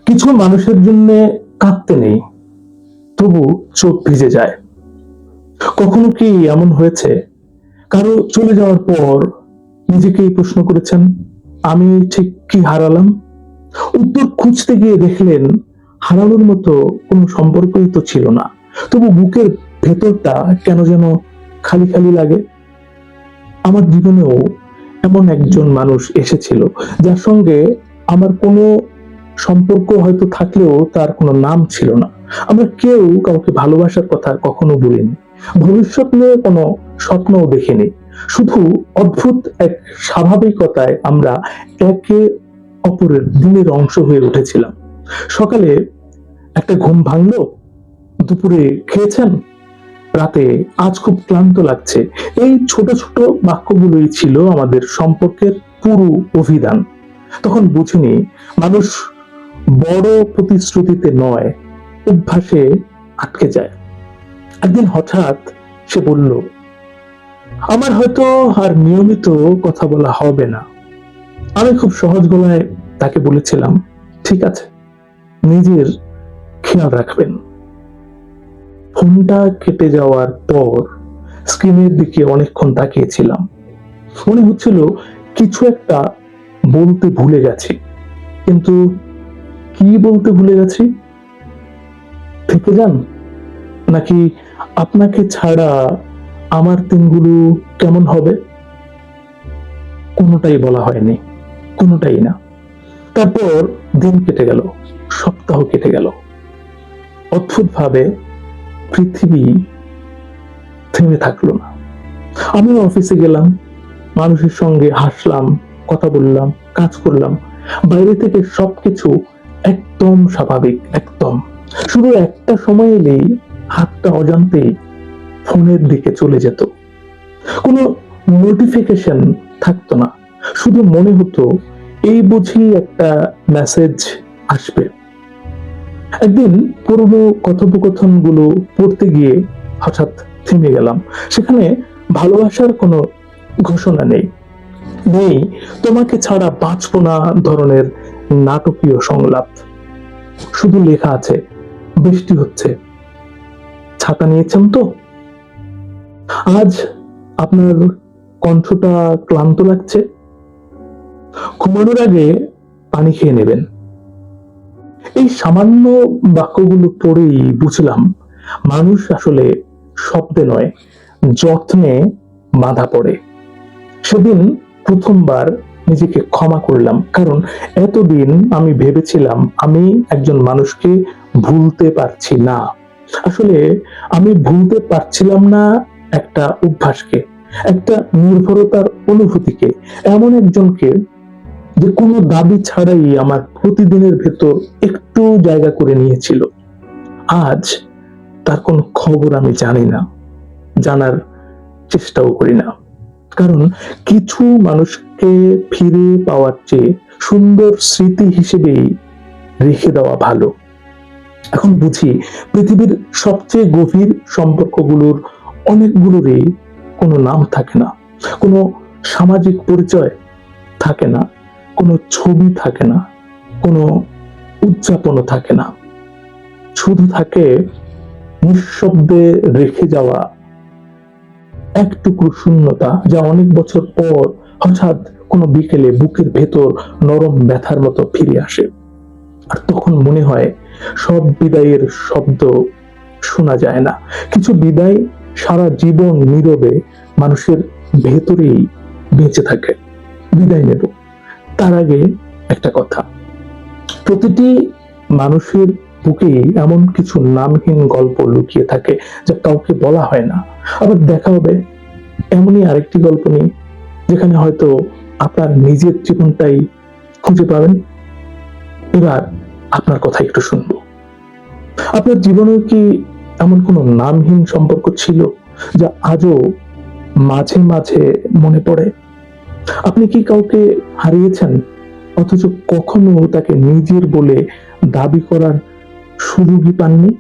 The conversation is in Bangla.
কিছু মানুষের জন্য কাঁদতে নেই, তবু চোখ ভিজে যায়। কখনো কি এমন হয়েছে কারো চলে যাওয়ার পর নিজেকে প্রশ্ন করেছেন, আমি ঠিক কি হারালাম? উত্তর খুঁজতে গিয়ে দেখলেন হারানোর মতো কোনো সম্পর্কই তো ছিল না, তবু বুকের ভেতরটা কেন যেন খালি খালি লাগে। আমার জীবনেও এমন একজন মানুষ এসেছিল যার সঙ্গে আমার কোনো সম্পর্ক হয়তো থাকলেও তার কোনো নাম ছিল না। আমরা কেউ কাউকে ভালোবাসার কথা কখনো বলিনি, ভবিষ্যৎ নিয়ে কোনো স্বপ্নও দেখিনি। শুধু অদ্ভুত এক স্বাভাবিকতায় আমরা একে অপরের দিনের অংশ হয়ে উঠেছিলাম। সকালে একটা ঘুম ভাঙলো, দুপুরে খেয়েছেন, রাতে আজ খুব ক্লান্ত লাগছে। এই ছোট ছোট বাক্যগুলোই ছিল আমাদের সম্পর্কের পুরো অভিধান। তখন বুঝিনি মানুষ বড় প্রতিশ্রুতিতে নয়, অভ্যাসে আটকে যায়। একদিন হঠাৎ সে বলল, আমার হয়তো আর নিয়মিত কথা বলা হবে না। আমি খুব সহজ গলায় তাকে বলেছিলাম, ঠিক আছে, নিজের খেয়াল রাখবেন। ফোনটা কেটে যাওয়ার পর স্ক্রিনের দিকে অনেকক্ষণ তাকিয়েছিলাম। মনে হচ্ছিল কিছু একটা বলতে ভুলে গেছি, কিন্তু কি বলতে ভুলে গেছি? থেকে যান, নাকি আপনাকে ছাড়া আমার দিনগুলো কেমন হবে? কোনোটাই বলা হয়নি, কোনোটাই না। তারপর দিন কেটে গেল, সপ্তাহ কেটে গেল। অদ্ভুত ভাবে পৃথিবী থেমে থাকলো না। আমিও অফিসে গেলাম, মানুষের সঙ্গে হাসলাম, কথা বললাম, কাজ করলাম। বাইরে থেকে সবকিছু একদম স্বাভাবিক, একদম। শুধু একটা সময় এলেই হাতটা অজান্তেই ফোনের দিকে চলে যেত। কোনো নোটিফিকেশন থাকতো না, শুধু মনে হতো এই বুঝি একটা মেসেজ আসবে। একদিন পুরনো কথোপকথন গুলো পড়তে গিয়ে হঠাৎ থেমে গেলাম। সেখানে ভালোবাসার কোনো ঘোষণা নেই, নেই তোমাকে ছাড়া বাঁচবো না ধরনের নাটকীয় সংলাপ। শুধু লেখা আছে, বৃষ্টি হচ্ছে, ছাতা নিয়েছেন তো? আজ আপনার কণ্ঠটা ক্লান্ত লাগছে, ঘুমানোর আগে পানি খেয়ে নেবেন। এই সামান্য বাক্যগুলো পড়েই বুঝলাম মানুষ আসলে শব্দে নয়, যত্নে বাঁধা পড়ে। সেদিন প্রথমবার নিজেকে ক্ষমা করলাম, কারণ এতদিন আমি ভেবেছিলাম আমি একজন মানুষকে ভুলতে পারছি না। আসলে আমি ভুলতে পারছিলাম না একটা অভ্যাসকে, একটা নির্ভরতার অনুভূতিকে, এমন একজনকে যে কোনো দাবি ছাড়াই আমার প্রতিদিনের ভেতর একটু জায়গা করে নিয়েছিল। আজ তার কোন খবর আমি জানি না, জানার চেষ্টাও করি না। কারণ কিছু মানুষকে ফিরে পাওয়ার চেয়ে সুন্দর স্মৃতি হিসেবেই রেখে দেওয়া ভালো। এখন বুঝি পৃথিবীর সবচেয়ে গভীর সম্পর্কগুলোর অনেকগুলোরই কোনো নাম থাকে না, কোনো সামাজিক পরিচয় থাকে না, কোনো ছবি থাকে না, কোনো উদযাপনও থাকে না। শুধু থাকে নিঃশব্দে রেখে যাওয়া এক টুকরো শূন্যতা, যা অনেক বছর পর হঠাৎ কোনো বিকেলে বুকের ভেতর নরম ব্যথার মতো ফিরে আসে। আর তখন মনে হয় সব বিদায়ের শব্দ শোনা যায় না, কিছু বিদায় সারা জীবন নীরবে মানুষের ভেতরেই বেঁচে থাকে। বিদায় নেব তার আগে একটা কথা, প্রতিটি মানুষের বুকে এমন কিছু নামহীন গল্প লুকিয়ে থাকে যা কাউকে বলা হয় না। আবার দেখা হবে এমনই আরেকটি গল্প নিয়ে, যেখানে হয়তো আপনার নিজের জীবনটাই খুঁজে পাবেন। এবার আপনার কথা একটু শুনবো। আপনার জীবনে কি এমন কোনো নামহীন সম্পর্ক ছিল যা আজও মাঝে মাঝে মনে পড়ে? আপনি কি কাউকে হারিয়েছেন, অথচ কখনো তাকে নিজের বলে দাবি করার সুযোগই পাননি?